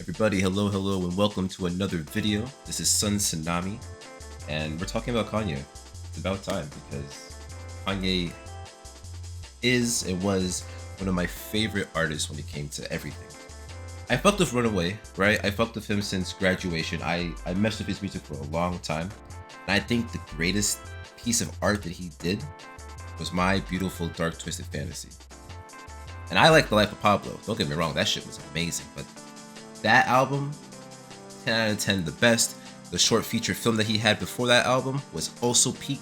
Everybody, hello, and welcome to another video. This is Tsunami, and we're talking about Kanye. It's about time because Kanye is and was one of my favorite artists when it came to everything. I fucked with Runaway, right? I fucked with him since graduation. I messed with his music for a long time, and I think the greatest piece of art that he did was My Beautiful Dark Twisted Fantasy. And I like The Life of Pablo. Don't get me wrong, that shit was amazing, but that album, 10 out of 10, the best. The short feature film that he had before that album was also peak.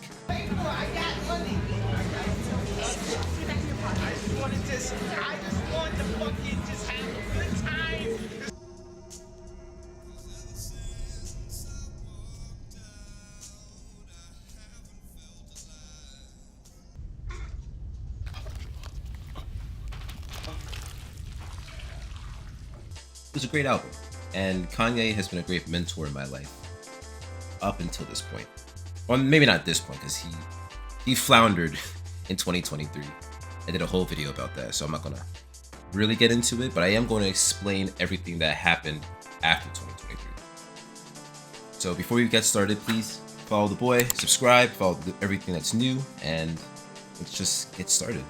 It was a great album, and Kanye has been a great mentor in my life up until this point. Well, maybe not this point, because he floundered in 2023. I did a whole video about that, so I'm not gonna really get into it, but I am going to explain everything that happened after 2023. So before we get started, please follow the boy, subscribe, follow everything that's new, and let's just get started.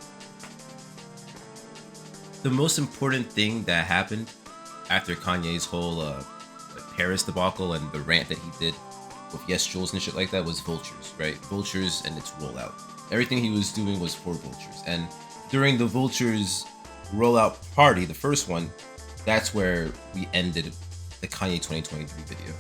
The most important thing that happened after Kanye's whole Paris debacle and the rant that he did with Yes Jules and shit like that was Vultures, right? Vultures and its rollout. Everything he was doing was for Vultures. And during the Vultures rollout party, the first one, that's where we ended the Kanye 2023 video.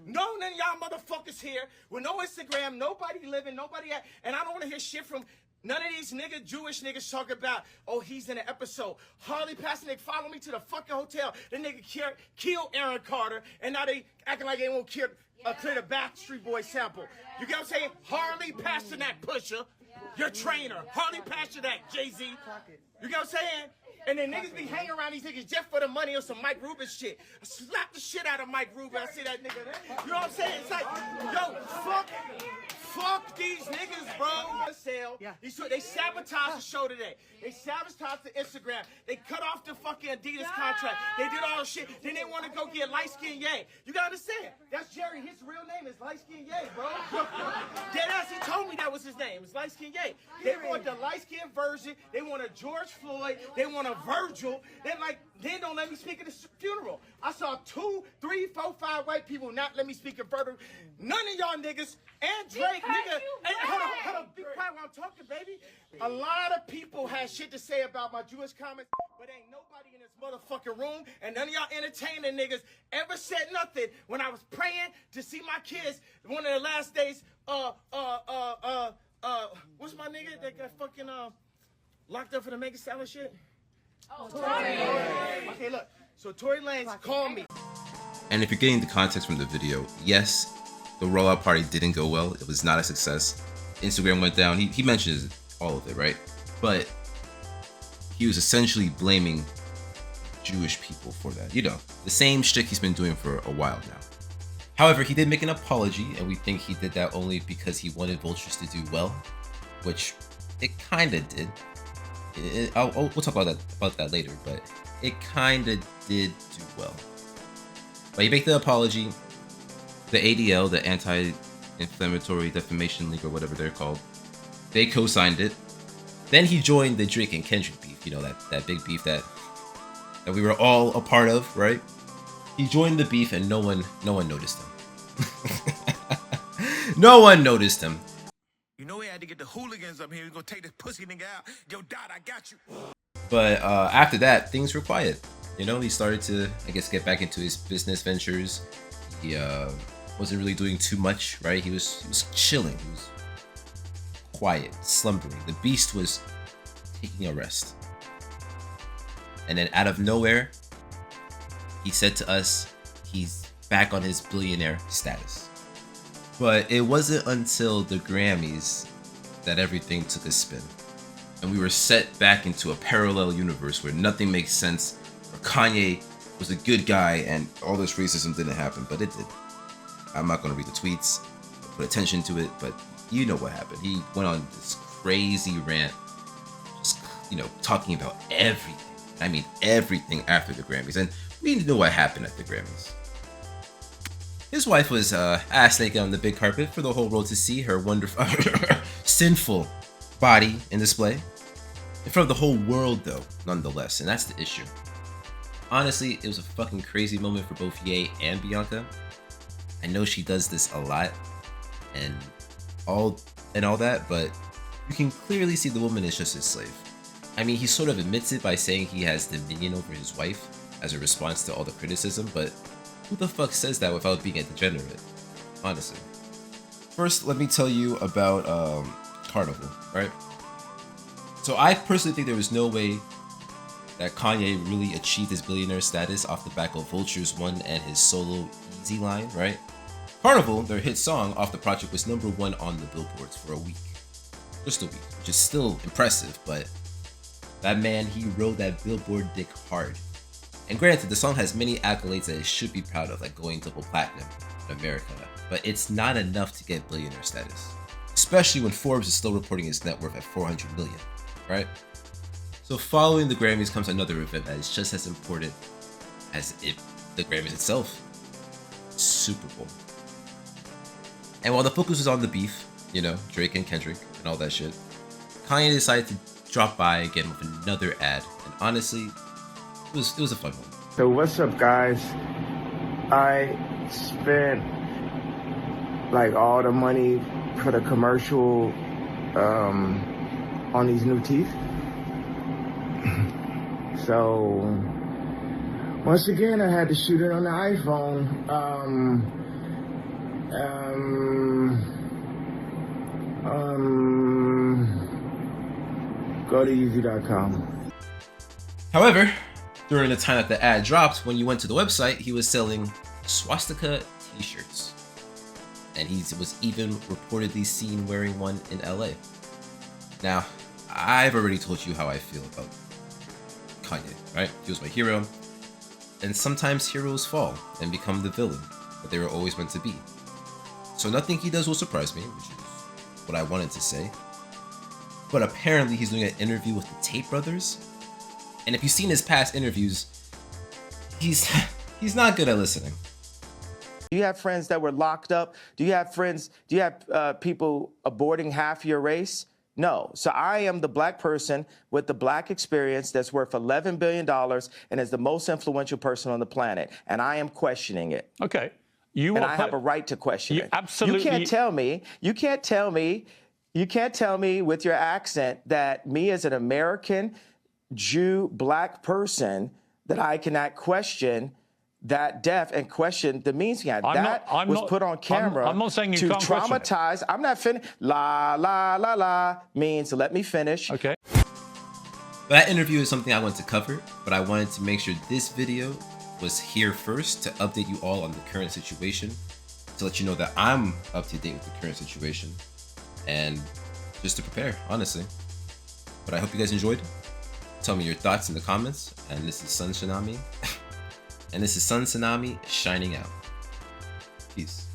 No, none of y'all motherfuckers here with no Instagram, nobody living, nobody at, and I don't want to hear shit from none of these Jewish niggas talking about, oh, he's in an episode. Harley Pasternak follow me to the fucking hotel. The nigga killed Aaron Carter, and now they acting like they won't clear the Backstreet Boys sample. You get what I'm saying? Harley Pasternak pusher, your trainer. Harley Pasternak, Jay-Z. You get what I'm saying? And then niggas be hanging around these niggas just for the money or some Mike Rubin shit. I slap the shit out of Mike Rubin. I see that nigga there. You know what I'm saying? It's like, yo, fuck these niggas, bro. Yeah. They sabotaged the show today. They sabotaged the Instagram. They cut off the fucking Adidas contract. They did all the shit. Then they want to go get Light Skin Ye. You gotta understand. That's Jerry. His real name is Light Skin Ye, bro. Deadass, he told me that was his name. It's Light Skin Ye. They want the light skin version. They want a George Floyd. They want a Virgil. They don't let me speak at the funeral. I saw 2, 3, 4, 5 white people not let me speak at Virgil. None of y'all niggas and Drake, nigga. Hey, hold on, be quiet while I'm talking, baby. A lot of people had shit to say about my Jewish comments, but ain't nobody in this motherfucking room, and none of y'all entertaining niggas ever said nothing when I was praying to see my kids one of the last days. What's my nigga that got fucking locked up for the Megan Salad shit? Oh, Tory. Okay, look. So Tory Lanez called me. And if you're getting the context from the video, yes, the rollout party didn't go well. It was not a success. Instagram went down. He mentions all of it, right? But he was essentially blaming Jewish people for that. You know, the same shtick he's been doing for a while now. However, he did make an apology, and we think he did that only because he wanted Vultures to do well, which it kind of did. We'll talk about that later, but it kind of did do well. But he made the apology. The ADL, the Anti-Inflammatory Defamation League, or whatever they're called, they co-signed it. Then he joined the Drake and Kendrick beef. You know, that big beef that we were all a part of, right? He joined the beef, and no one noticed him. No one noticed him. You know we had to get the hooligans up here. We're gonna take this pussy nigga out. Yo, Dot, I got you. But after that, things were quiet. You know, he started to, I guess, get back into his business ventures. He wasn't really doing too much, right? He was chilling. He was quiet, slumbering. The beast was taking a rest. And then out of nowhere, he said to us, he's back on his billionaire status. But it wasn't until the Grammys that everything took a spin. And we were set back into a parallel universe where nothing makes sense, where Kanye was a good guy and all this racism didn't happen, but it did. I'm not going to read the tweets, put attention to it, but you know what happened. He went on this crazy rant, just, talking about everything. I mean everything after the Grammys, and we know what happened at the Grammys. His wife was ass naked on the big carpet for the whole world to see her wonderful, sinful body in display. In front of the whole world though, nonetheless, and that's the issue. Honestly, it was a fucking crazy moment for both Ye and Bianca. I know she does this a lot and all that, but you can clearly see the woman is just his slave. I mean, he sort of admits it by saying he has dominion over his wife as a response to all the criticism, but who the fuck says that without being a degenerate? Honestly. First, let me tell you about Carnival, right? So I personally think there was no way that Kanye really achieved his billionaire status off the back of Vulture's One and his solo Easy line, right? Carnival, their hit song off the project, was #1 on the billboards for a week. Just a week, which is still impressive, but that man, he rode that billboard dick hard. And granted, the song has many accolades that it should be proud of, like going double platinum in America, but it's not enough to get billionaire status, especially when Forbes is still reporting his net worth at 400 million, right? So following the Grammys comes another event that is just as important as the Grammys itself, Super Bowl. And while the focus was on the beef, you know, Drake and Kendrick and all that shit, Kanye decided to drop by again with another ad, and honestly, it was a fun one. So what's up, guys? I spent like all the money for the commercial on these new teeth. So once again, I had to shoot it on the iPhone. Go to Yeezy.com. However, during the time that the ad dropped, when you went to the website, he was selling swastika t-shirts. And he was even reportedly seen wearing one in LA. Now, I've already told you how I feel about Kanye, right? He was my hero. And sometimes heroes fall and become the villain that they were always meant to be. So nothing he does will surprise me, which is what I wanted to say. But apparently he's doing an interview with the Tate brothers. And if you've seen his past interviews, he's not good at listening. Do you have friends that were locked up? Do you have people aborting half your race? No. So I am the black person with the black experience that's worth $11 billion and is the most influential person on the planet. And I am questioning it. Okay. I have a right to question it. Absolutely. You can't tell me with your accent that me as an American Jew black person that I cannot question that death and question the means behind that was put on camera. I'm not saying you to can't traumatize. I'm not finished. La la la la means let me finish. Okay. That interview is something I wanted to cover, but I wanted to make sure this video was here first to update you all on the current situation, to let you know that I'm up to date with the current situation, and just to prepare, honestly. But I hope you guys enjoyed. Tell me your thoughts in the comments. And this is Tsunami. And this is Tsunami shining out. Peace.